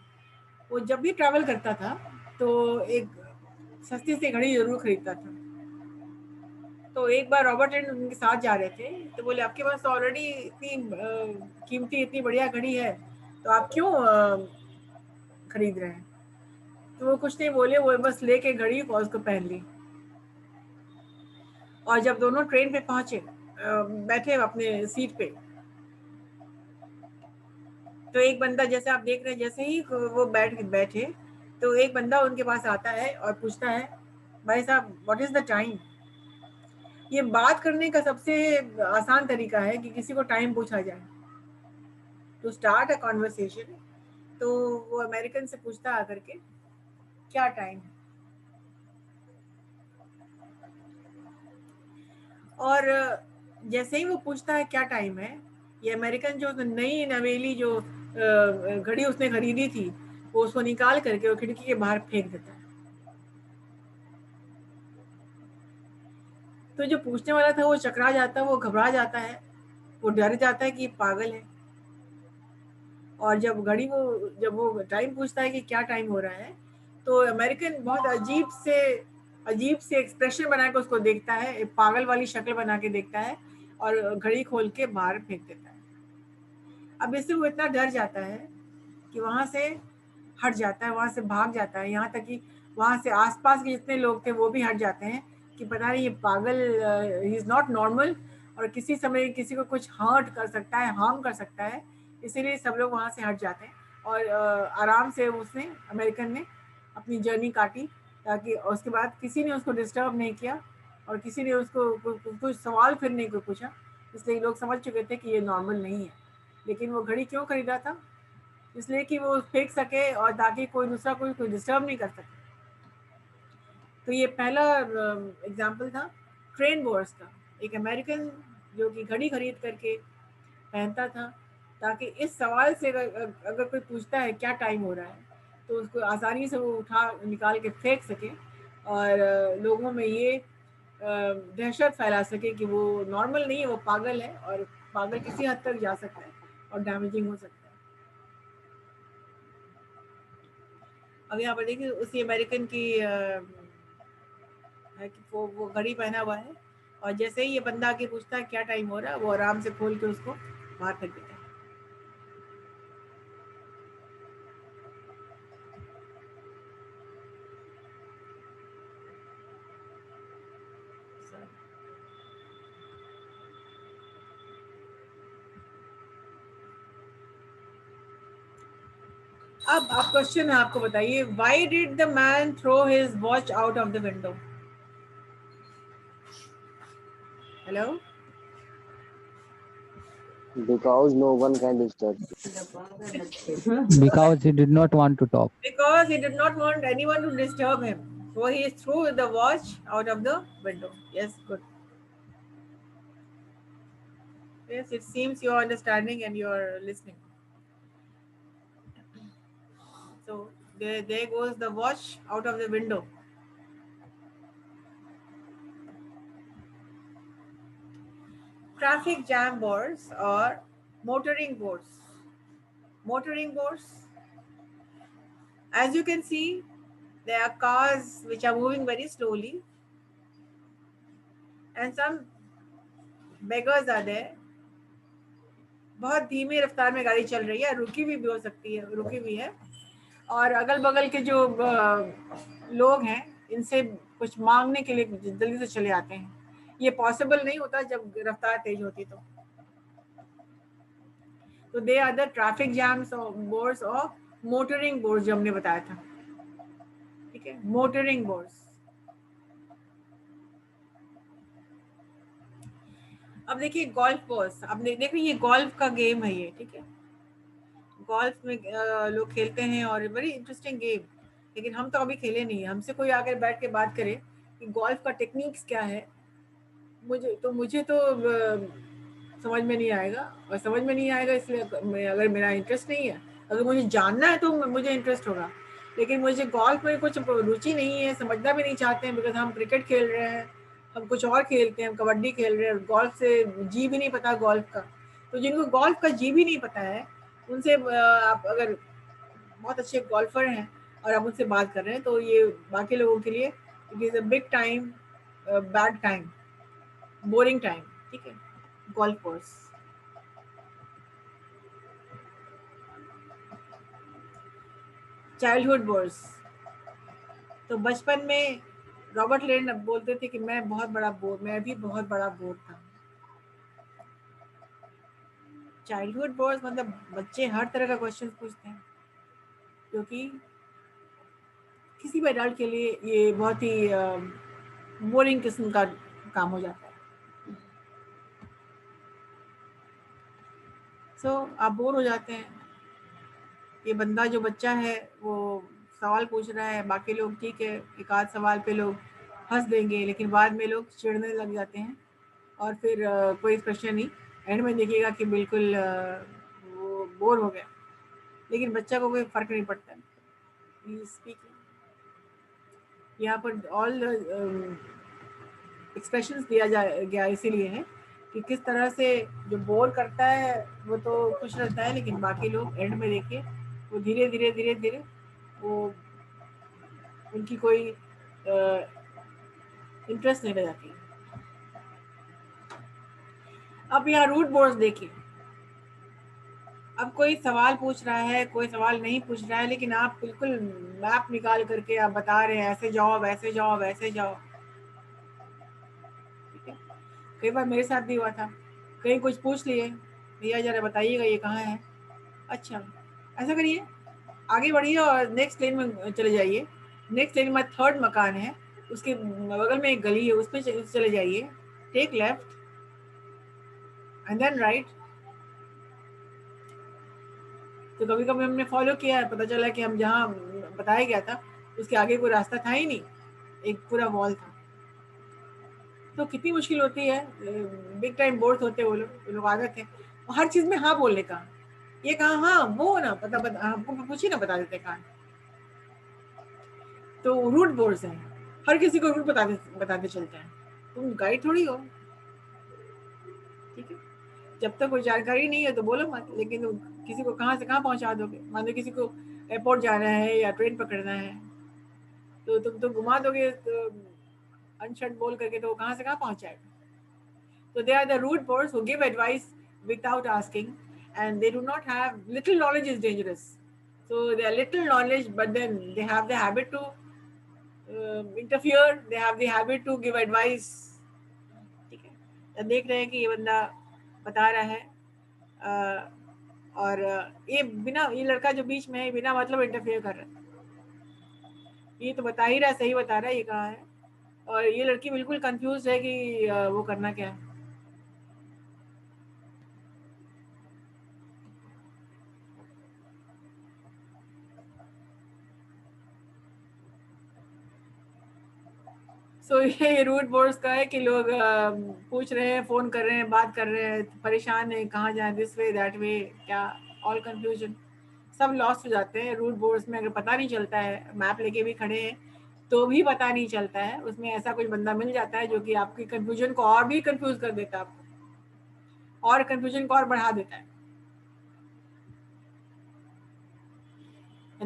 Speaker 1: वो जब भी ट्रैवल करता था तो एक सस्ती सी घड़ी जरूर खरीदता था। तो एक बार रॉबर्ट एंड उनके साथ जा रहे थे, तो बोले आपके पास तो ऑलरेडी इतनी कीमती इतनी बढ़िया घड़ी है, तो आप क्यों खरीद रहे हैं। तो वो कुछ नहीं बोले, वो बस लेके घड़ी और उसको पहन ली। और जब दोनों ट्रेन पे पहुंचे, बैठे अपने सीट पे, तो एक बंदा, जैसे आप देख रहे हैं, जैसे ही वो बैठे तो एक बंदा उनके पास आता है और पूछता है, भाई साहब व्हाट इज द टाइम। ये बात करने का सबसे आसान तरीका है कि किसी को टाइम पूछा जाए, टू स्टार्ट अ कॉन्वर्सेशन। तो वो अमेरिकन से पूछता आकर के क्या टाइम है, और जैसे ही वो पूछता है क्या टाइम है, ये अमेरिकन जो नई नवेली जो घड़ी उसने खरीदी थी, वो उसको निकाल करके वो खिड़की के बाहर फेंक देता है। तो जो पूछने वाला था वो चकरा जाता है, वो घबरा जाता है, वो डर जाता है कि पागल है। और जब वो टाइम पूछता है कि क्या टाइम हो रहा है, तो अमेरिकन बहुत अजीब से एक्सप्रेशन बना के उसको देखता है, एक पागल वाली शक्ल बना के देखता है, और घड़ी खोल के बाहर फेंक देता है। अब इससे वो इतना डर जाता है कि वहां से हट जाता है, वहां से भाग जाता है, यहाँ तक कि वहां से आसपास के जितने लोग थे वो भी हट जाते हैं कि पता नहीं ये पागल, ही इज नॉट नॉर्मल, और किसी समय किसी को कुछ हर्ट कर सकता है, हार्म कर सकता है। इसीलिए सब लोग वहां से हट जाते हैं, और आराम से उसने, अमेरिकन ने, अपनी जर्नी काटी, ताकि उसके बाद किसी ने उसको डिस्टर्ब नहीं किया और किसी ने उसको कुछ सवाल फिर नहीं पूछा। इसलिए लोग समझ चुके थे कि ये नॉर्मल नहीं है। लेकिन वो घड़ी क्यों खरीदा था? इसलिए कि वो फेंक सके और ताकि कोई दूसरा कोई डिस्टर्ब नहीं कर सके। तो ये पहला एग्जाम्पल था ट्रेन वॉर्स का। एक अमेरिकन जो कि घड़ी खरीद करके पहनता था, ताकि इस सवाल से अगर कोई पूछता है क्या टाइम हो रहा है, तो उसको आसानी से वो उठा निकाल के फेंक सके, और लोगों में ये दहशत फैला सके कि वो नॉर्मल नहीं है, वो पागल है, और पागल किसी हद तक जा सकता है और डैमेजिंग हो सकता है। अब यहाँ पर देखिए उसी अमेरिकन की है कि वो घड़ी पहना हुआ है, और जैसे ही ये बंदा आके पूछता है क्या टाइम हो रहा है, वो आराम से खोल के उसको बाहर फेंक देता है। अब क्वेश्चन है, आपको बताइए, why did the man throw his watch out of the window? Hello?
Speaker 2: Because no one can disturb.
Speaker 3: Because he did not want to talk.
Speaker 1: Because he did not want anyone to disturb him, so he threw the watch out of the window. Yes, good. Yes, it seems you're understanding and you're listening. So there goes the watch out of the window. Traffic jam boards or motoring boards. Motoring boards, as you can see, there are cars which are moving very slowly, and some beggars are there. बहुत धीमी रफ्तार में गाड़ी चल रही है, रुकी भी हो सकती है, रुकी भी है, और अगल बगल के जो लोग हैं इनसे कुछ मांगने के लिए जल्दी से चले आते हैं। ये पॉसिबल नहीं होता जब रफ्तार तेज होती तो they are the traffic jams boards और मोटरिंग बोर्ड्स जो हमने बताया था। ठीक है, मोटरिंग बोर्ड्स। अब देखिए गोल्फ कोर्स, अब देखिए ये गोल्फ का गेम है ये, ठीक है, गोल्फ में लोग खेलते हैं और वेरी इंटरेस्टिंग गेम, लेकिन हम तो अभी खेले नहीं है। हमसे कोई आकर बैठ के बात करे कि गोल्फ का टेक्निक्स क्या है, मुझे तो समझ में नहीं आएगा, और समझ में नहीं आएगा इसलिए अगर मेरा इंटरेस्ट नहीं है। अगर मुझे जानना है तो मुझे इंटरेस्ट होगा, लेकिन मुझे गोल्फ में कुछ रुचि नहीं है, समझना भी नहीं चाहते हैं, बिकॉज हम क्रिकेट खेल रहे हैं, हम कुछ और खेलते हैं, हम कबड्डी खेल रहे हैं, गोल्फ से जी भी नहीं पता गोल्फ का। तो जिनको गोल्फ का जी भी नहीं पता है, उनसे आप अगर बहुत अच्छे गोल्फर हैं और आप उनसे बात कर रहे हैं, तो ये बाकी लोगों के लिए it is a big time, bad time, boring time. ठीक है, गोल्फ कोर्स। चाइल्डहुड बोर्स, तो बचपन में रॉबर्ट लेन बोलते थे कि मैं भी बहुत बड़ा बोर था। चाइल्डहुड बोर्स मतलब बच्चे हर तरह का क्वेश्चन पूछते हैं, क्योंकि किसी भी एडल्ट के लिए ये बहुत ही बोरिंग किस्म का काम हो जाता है। सो आप बोर हो जाते हैं, ये बंदा जो बच्चा है वो सवाल पूछ रहा है, बाकी लोग ठीक है एक आध सवाल पे लोग हंस देंगे, लेकिन बाद में लोग चिढ़ने लग जाते हैं और फिर कोई क्वेश्चन नहीं, एंड में देखिएगा कि बिल्कुल वो बोर हो गया, लेकिन बच्चा को कोई फर्क नहीं पड़ता। स्पीकिंग यहाँ पर ऑल एक्सप्रेशंस दिया जा गया इसीलिए है कि किस तरह से जो बोर करता है वो तो खुश रहता है, लेकिन बाकी लोग एंड में देखिए वो धीरे धीरे धीरे धीरे वो उनकी कोई इंटरेस्ट नहीं रह जाती। अब यहाँ रूट बोर्ड्स देखिए, अब कोई सवाल पूछ रहा है, कोई सवाल नहीं पूछ रहा है, लेकिन आप बिल्कुल मैप निकाल करके आप बता रहे हैं ऐसे जाओ वैसे जाओ वैसे जाओ। ठीक है, कई बार मेरे साथ भी हुआ था, कहीं कुछ पूछ लिए, भैया जरा बताइएगा ये कहाँ है, अच्छा ऐसा करिए आगे बढ़िए और नेक्स्ट लेन में चले जाइए, नेक्स्ट लेन में थर्ड मकान है, उसके बगल में एक गली है उसमें चले जाइए, take left and then right. तो कभी कभी हमने फॉलो किया है, पता चला कि हम जहाँ बताया गया था उसके आगे कोई रास्ता था ही नहीं, एक पूरा वॉल था। तो कितनी मुश्किल होती है, बिग टाइम बोर्ड होते वो लोग आदत है हर चीज में हाँ बोलने का, ये कहा हाँ वो ना पता हमको पूछिए ना बता देते कहाँ। तो रूट बोर्ड्स हैं, हर किसी को रूट बताते चलते हैं, तुम गाइड थोड़ी हो। ठीक है, जब तक कोई जानकारी नहीं है तो बोलो मत, लेकिन किसी को कहाँ से कहाँ पहुंचा दोगे, मान लो किसी को एयरपोर्ट जाना है या ट्रेन पकड़ना है तो तुम तो घुमा दोगे तो अनशर्ट बोल करके, तो कहाँ से कहाँ पहुंचाएगा। So they are the root boards who give advice without asking, and they do not have, little knowledge is dangerous. So they are little knowledge, but then they have the habit to interfere. They have the habit to give advice. ठीक है, तो देख रहे हैं कि ये बंदा बता रहा है और ये लड़का जो बीच में है बिना मतलब इंटरफेयर कर रहा है, ये तो बता ही रहा है, सही बता रहा है ये कहाँ है, और ये लड़की बिल्कुल कंफ्यूज है कि वो करना क्या है। सो ये रूट बोर्ड्स का है कि लोग पूछ रहे हैं, फोन कर रहे हैं, बात कर रहे हैं, परेशान है कहाँ जाए, दिस वे दैट वे, क्या ऑल कंफ्यूजन, सब लॉस्ट हो जाते हैं रूट बोर्ड्स में। अगर पता नहीं चलता है, मैप लेके भी खड़े हैं तो भी पता नहीं चलता है, उसमें ऐसा कुछ बंदा मिल जाता है जो कि आपकी कंफ्यूजन को और भी कंफ्यूज कर देता है, आपको और कंफ्यूजन को और बढ़ा देता है।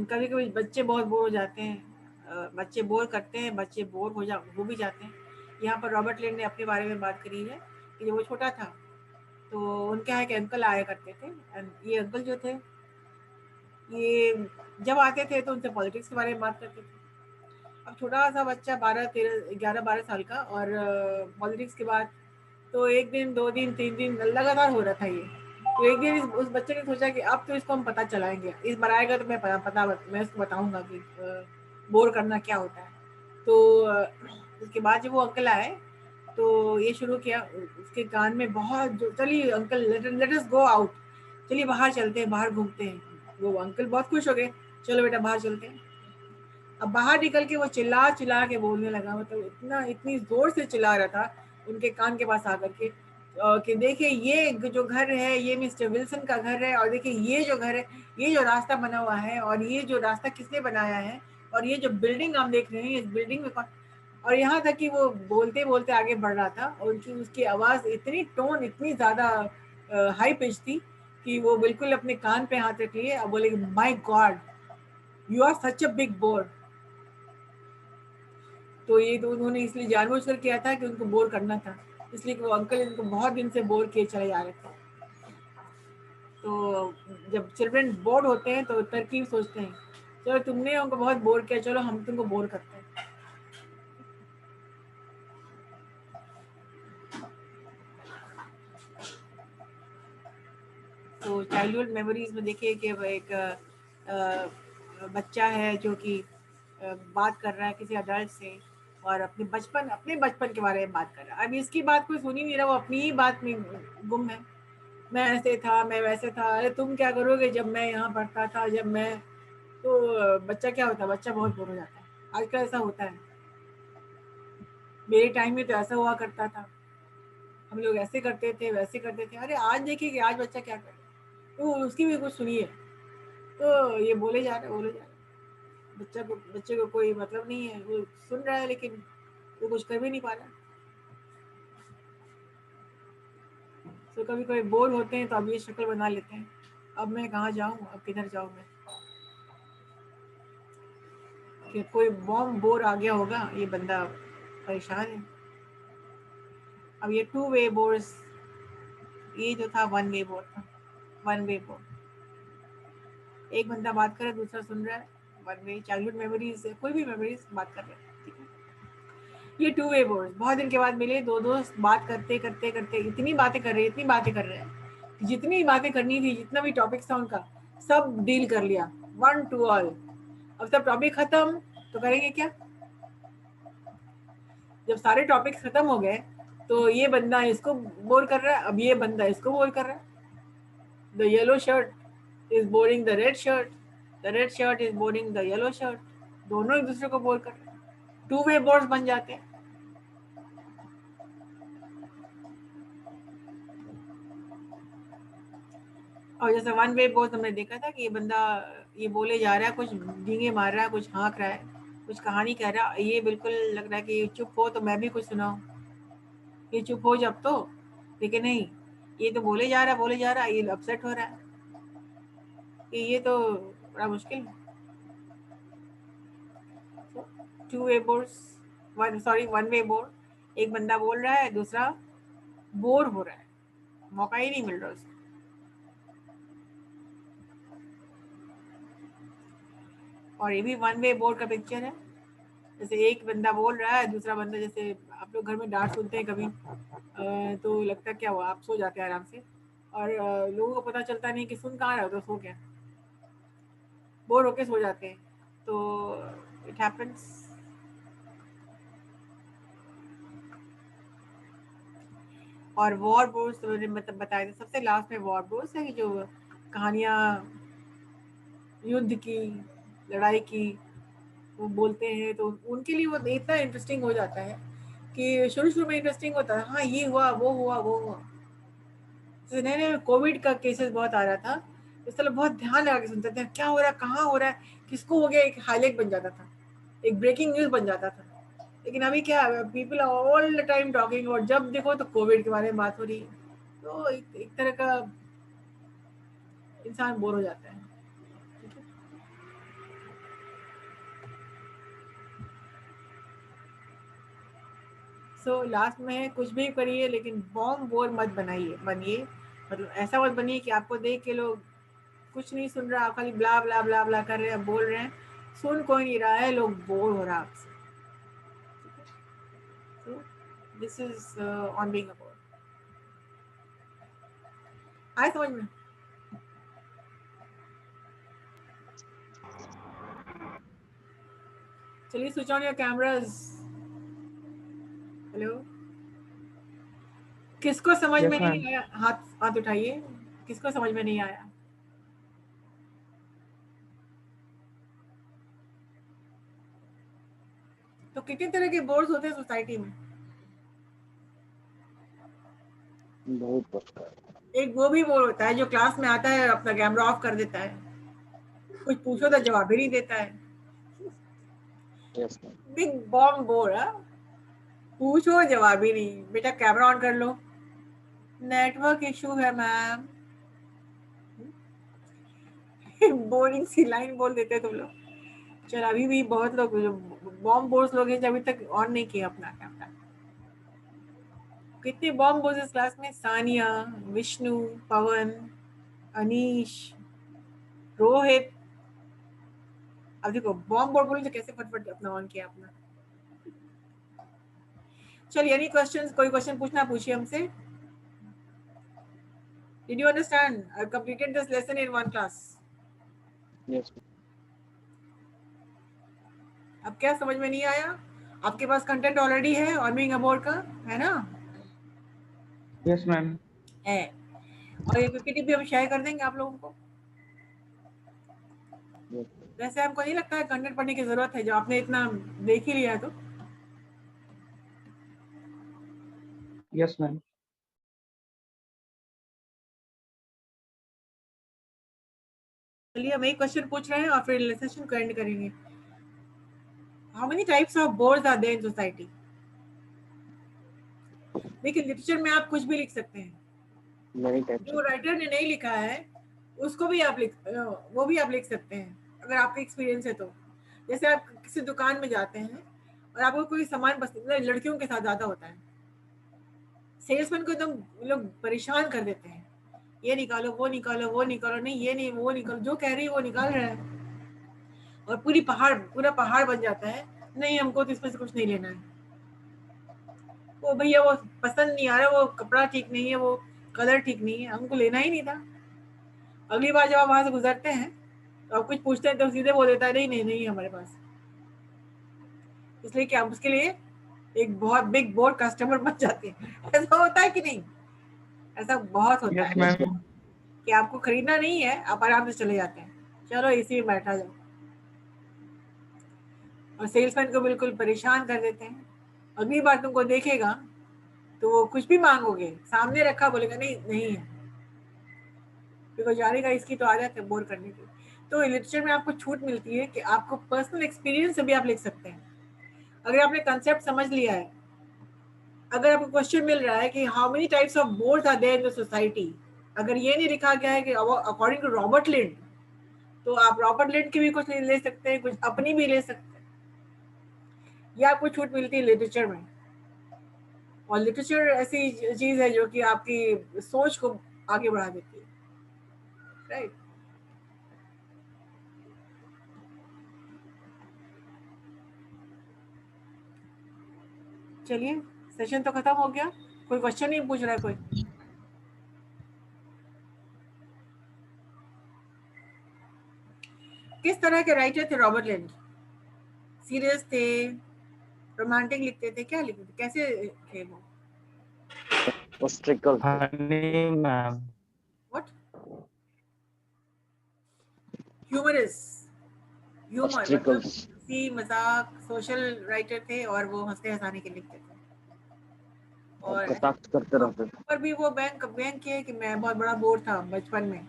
Speaker 1: कभी कभी बच्चे बहुत बोर हो जाते हैं, बच्चे बोर करते हैं, बच्चे बोर हो भी जाते हैं। यहाँ पर रॉबर्ट लेन ने अपने बारे में बात करी है कि जब वो छोटा था तो उनके यहाँ एक अंकल आया करते थे, एंड ये अंकल जो थे ये जब आते थे तो उनसे पॉलिटिक्स के बारे में बात करते थे। अब छोटा सा बच्चा 12 साल का, और पॉलिटिक्स के बाद तो एक दिन 2 दिन 3 दिन लगातार हो रहा था ये। तो एक दिन उस बच्चे ने सोचा कि अब तो इसको हम पता चलाएंगे, इस बार आएगा तो मैं इसको बताऊंगा कि बोर करना क्या होता है। तो उसके बाद जब वो अंकल आए तो ये शुरू किया, उसके कान में बहुत चलिए uncle let us go out, चलिए बाहर चलते हैं, बाहर घूमते हैं। वो अंकल बहुत खुश हो गए, चलो बेटा बाहर चलते हैं। अब बाहर निकल के वो चिल्ला चिल्ला के बोलने लगा, मतलब इतनी जोर से चिल्ला रहा था उनके कान के पास आकर के कि देखिए ये जो घर है ये मिस्टर विल्सन का घर है, और देखिए ये जो घर है, ये जो रास्ता बना हुआ है, और ये जो रास्ता किसने बनाया है, और ये जो बिल्डिंग आप देख रहे हैं इस बिल्डिंग में कौन। और यहाँ तक कि वो बोलते बोलते आगे बढ़ रहा था, और उसकी आवाज़ इतनी टोन इतनी ज़्यादा हाई पिच थी कि वो बिल्कुल अपने कान पे हाथ रख लिए और बोले my god you are such a big bore. तो ये तो उन्होंने इसलिए जानबूझकर किया था कि उनको बोर करना था, इसलिए कि वो अंकल इनको बहुत दिन से बोर किए चले जा रहे थे। तो जब चिल्ड्रन बोर्ड होते हैं तो तरकीब सोचते हैं, चलो तुमने हमको बहुत बोर किया, चलो हम तुमको बोर करते हैं। चाइल्डहुड मेमोरीज में देखिए कि एक बच्चा है जो कि बात कर रहा है किसी अडल्ट से और अपने बचपन के बारे में बात कर रहा है। अब इसकी बात कोई सुन ही नहीं रहा, वो अपनी ही बात में गुम है। मैं ऐसे था, मैं वैसे था, अरे तुम क्या करोगे जब मैं यहाँ पढ़ता था, जब मैं, तो बच्चा क्या होता है, बच्चा बहुत बोर हो जाता है। आजकल ऐसा होता है, मेरे टाइम में तो ऐसा हुआ करता था, हम लोग ऐसे करते थे वैसे करते थे। अरे आज देखिए कि आज बच्चा क्या करे, तो उसकी भी कुछ सुनिए। तो ये बोले जा रहे बच्चे को कोई मतलब नहीं है, वो सुन रहा है लेकिन वो कुछ कर भी नहीं पा रहा। तो कभी कभी बोर होते हैं तो अब ये शक्ल बना लेते हैं, अब मैं कहाँ जाऊँ, अब किधर जाऊँ मैं, कि कोई बॉम्ब बोर आ गया होगा, ये बंदा परेशान है। अब ये टू वे बोर्स, ये जो था वन वे बोर था, वन वे बोर, एक बंदा बात कर रहा है दूसरा सुन रहा है, वन वे। चाइल्डहुड मेमोरीज, कोई भी मेमोरीज बात कर रहे हैं, ठीक है। ये टू वे बोर्ड, बहुत दिन के बाद मिले दो दोस्त, बात करते करते करते इतनी बातें कर रहे हैं, जितनी बातें करनी थी, जितना भी टॉपिक था उनका सब डील कर लिया, वन टू ऑल। अब सब टॉपिक खत्म तो करेंगे क्या? जब सारे टॉपिक्स खत्म हो गए तो ये बंदा इसको बोर कर रहा है, अब ये बंदा इसको बोर कर रहा है। The yellow shirt is boring the red shirt is boring the yellow shirt, दोनों एक दूसरे को बोर कर रहे हैं, टू वे बोर्ड्स बन जाते हैं। और जैसे वन वे बोर्ड हमने देखा था कि ये बंदा ये बोले जा रहा है, कुछ डींगे मार रहा है, कुछ हाँक रहा है, कुछ कहानी कह रहा है, ये बिल्कुल लग रहा है कि चुप हो तो मैं भी कुछ सुनाऊं, ये चुप हो जब तो, लेकिन नहीं, ये तो बोले जा रहा है, ये अपसेट हो रहा है कि ये तो बड़ा मुश्किल है। Two way board, one way board, एक बंदा बोल रहा है, दूसरा बोर हो रहा है, मौका ही नहीं मिल रहा उसको। और ये भी वन वे बोर्ड का पिक्चर है, जैसे एक बंदा बोल रहा है, दूसरा बंदा, जैसे आप लोग घर में डांट सुनते हैं कभी, तो लगता है क्या हुआ, आप सो जाते हैं आराम से, और लोगों को पता चलता नहीं कि सुन कहाँ रहे हो, तो सो गया, बोर होके सो जाते हैं, तो इट हैपेंस। और वॉर बोर्स तो मैंने मतलब बताया था, सबसे लास्ट में वॉर बोर्स है कि जो कहानियाँ युद्ध की, लड़ाई की, वो बोलते हैं, तो उनके लिए वो इतना इंटरेस्टिंग हो जाता है कि शुरू शुरू में इंटरेस्टिंग होता है, हाँ ये हुआ वो हुआ वो हुआ। तो नए नए कोविड का केसेस बहुत आ रहा था, इस तरह बहुत ध्यान लगा के सुनते थे, क्या हो रहा है, कहाँ हो रहा है, किसको हो गया, एक हाईलाइट बन जाता था, एक ब्रेकिंग न्यूज बन जाता था। लेकिन अभी क्या है, people are all the time talking, और जब देखो तो कोविड के बारे में बात हो रही है, तो एक तरह का इंसान बोर हो जाता है। सो लास्ट में कुछ भी करिए लेकिन बॉम्ब बोर मत बनिए, मतलब ऐसा मत बनिए कि आपको देख के लोग कुछ नहीं सुन रहा, आप खाली ब्ला ब्ला ब्ला ब्ला कर रहे हैं, बोल रहे हैं, सुन कोई नहीं रहा है, लोग बोर हो रहा है आपसे। So this is on being a board. आए समझ में? चलिए switch on your cameras. Hello, किसको समझ
Speaker 3: यस
Speaker 1: में
Speaker 3: मैम।
Speaker 1: नहीं आया, हाथ हाथ उठाइए, किसको समझ में नहीं आया? तो कितने तरह के बोर्ड्स होते हैं सोसाइटी में?
Speaker 2: बहुत प्रकार।
Speaker 1: एक वो भी बोर्ड होता है जो क्लास में आता है अपना कैमरा ऑफ कर देता है, कुछ पूछो तो जवाब ही नहीं देता है,
Speaker 2: yes ma'am.
Speaker 1: Big bomb board है, पूछो जवाब ही नहीं, बेटा कैमरा ऑन कर लो, नेटवर्क इशू है मैम, बोरिंग सी लाइन बोल देते हैं तुम लोग। चल अभी भी बहुत लोग जो बॉम्ब बोर्स लोग हैं जो अभी तक ऑन नहीं किया अपना कैमरा। कितने बॉम्ब बोर्स इस क्लास में? सानिया, विष्णु, पवन, अनीश, रोहित। अब देखो बॉम्ब बोर्ड बोले तो कैसे फटफट अपना ऑन किया अपना। चलिए एनी क्वेश्चंस, कोई क्वेश्चन पूछना पूछिए हमसे। Did you understand? I completed this lesson in one class.
Speaker 2: Yes.
Speaker 1: अब क्या समझ में नहीं आया? आपके पास कंटेंट ऑलरेडी है अर्निंग अबाउट का, है ना?
Speaker 3: Yes ma'am.
Speaker 1: है। और ये पीपीटी भी हम शेयर कर देंगे आप लोगों को।
Speaker 2: Yes.
Speaker 1: वैसे आपको नहीं लगता है कंटेंट पढ़ने की जरूरत है, जो आपने इतना देख ही लिया है तो?
Speaker 3: Yes ma'am.
Speaker 1: चलिए हम एक क्वेश्चन पूछ रहे हैं और फिर सेशन को एंड करेंगे। How many types of boards are there in society? देखिए लिटरेचर में आप कुछ भी लिख सकते हैं,
Speaker 2: Many types
Speaker 1: जो
Speaker 2: of.
Speaker 1: राइटर ने नहीं लिखा है उसको भी आप वो भी आप लिख सकते हैं अगर आपका एक्सपीरियंस है तो। जैसे आप किसी दुकान में जाते हैं और आपको कोई सामान पसंद, लड़कियों के साथ ज्यादा होता है, सेल्समैन को एकदम लोग परेशान कर देते हैं, ये निकालो वो निकालो वो निकालो, नहीं ये नहीं वो निकालो, जो कह रही है वो निकाल रहा है और पूरा पहाड़ बन जाता है, नहीं हमको तो इसमें से कुछ नहीं लेना है, वो भैया वो पसंद नहीं आ रहा, वो कपड़ा ठीक नहीं है, वो कलर ठीक नहीं है, हमको लेना ही नहीं था। अगली बार जब आप वहां से गुजरते हैं तो आप कुछ पूछते हैं तो सीधे बोल देता है नहीं नहीं नहीं हमारे पास। इसलिए कि आप उसके लिए एक बहुत बिग बोर्ड कस्टमर बन जाते हैं। ऐसा होता है कि नहीं? ऐसा बहुत होता
Speaker 3: यस
Speaker 1: है
Speaker 3: मैम।
Speaker 1: कि आपको खरीदना नहीं है, आप आराम से चले जाते हैं, चलो इसी में बैठा जाओ, और सेल्समैन को बिल्कुल परेशान कर देते हैं। अगली बार तुमको देखेगा तो वो कुछ भी मांगोगे, सामने रखा बोलेगा नहीं नहीं है, क्योंकि जानेगा इसकी तो आदत है बोर करने की। तो लिटरेचर में आपको छूट मिलती है कि आपको पर्सनल एक्सपीरियंस से भी आप लिख सकते हैं। अगर आपने कंसेप्ट समझ लिया है, अगर आपको क्वेश्चन मिल रहा है कि how many types of boards are there in the society, अगर ये नहीं लिखा गया है कि अकॉर्डिंग टू रॉबर्ट लिंड, तो आप रॉबर्ट लिंड की भी कुछ ले सकते हैं, कुछ अपनी भी ले सकते हैं। यह आपको छूट मिलती है लिटरेचर में। और लिटरेचर ऐसी चीज है जो कि आपकी सोच को आगे बढ़ा देती है, राइट? चलिए सेशन तो खत्म हो गया, कोई क्वेश्चन नहीं पूछ रहा है कोई? किस तरह के राइटर थे रॉबर्ट लिंड? सीरियस थे, रोमांटिक लिखते थे, क्या लिखते थे, कैसे थे वो?
Speaker 2: Ostrical.
Speaker 3: Honey ma'am.
Speaker 1: What? Humorous, humour मतलब
Speaker 2: Ostricals.
Speaker 1: हंसी मजाक, सोशल राइटर थे और वो हंसते हंसाने के लिखते थे।
Speaker 2: और
Speaker 1: और
Speaker 2: कटाक्ष करते रहते थे।
Speaker 1: पर भी वो बैंक किए कि मैं बहुत बड़ा बोर था बचपन में,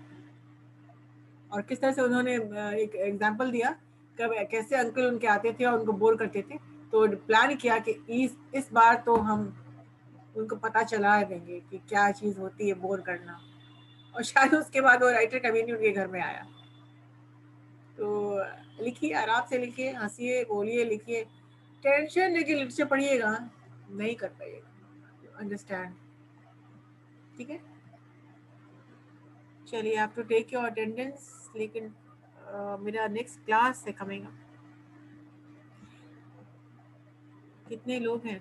Speaker 1: और किस तरह से उन्होंने एक एग्जांपल दिया कब कैसे अंकल उनके आते थे और उनको बोर करते थे, तो प्लान किया कि इस बार तो हम उनको पता चला देंगे कि क्या चीज होती है बोर करना। और शायद उसके बाद वो राइटर कभी नहीं उनके घर में आया। तो लिखिए, आराम से लिखिए, हंसिए, बोलिए, लिखिए, टेंशन लेके लिटरेचर पढ़िएगा नहीं कर पाइएगा, अंडरस्टैंड? ठीक है, चलिए आप टू टेक योर अटेंडेंस, लेकिन मेरा नेक्स्ट क्लास है कमिंग अप। कितने लोग हैं?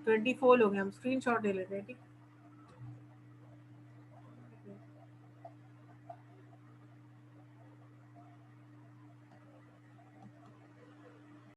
Speaker 1: 24 लोग हैं, हम स्क्रीनशॉट ले लेते हैं, ठीक?